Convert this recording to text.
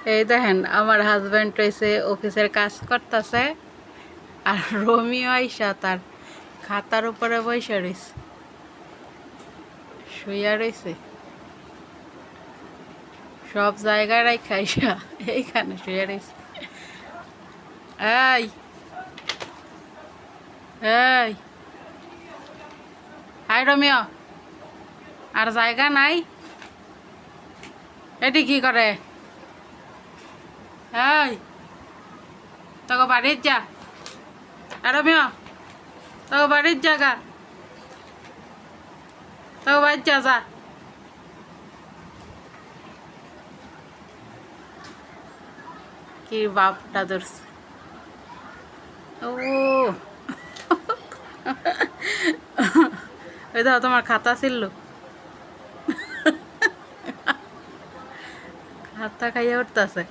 এই দেখেন আমার হাজব্যান্ড হয়েছে অফিসের কাজ করতেছে, আর রোমিও আইসা তার খাতার উপরে বসে রয়েছে, শুইয়া রয়েছে। সব জায়গায় রাখা আইসা এইখানে শুয়ে রয়েছে। এই এই হাই রোমিও, আর জায়গা নাই? এটি কি করে? এই তোকে বাড়ির যা। রোমিও, তোকে বাড়ির জায়গা, তোকে বাড়ির যা যা। কি বাপটা ধরছে। ও ওই দেখো তোমার খাতা ছিল, খাতা খাইয়া উঠতেছে।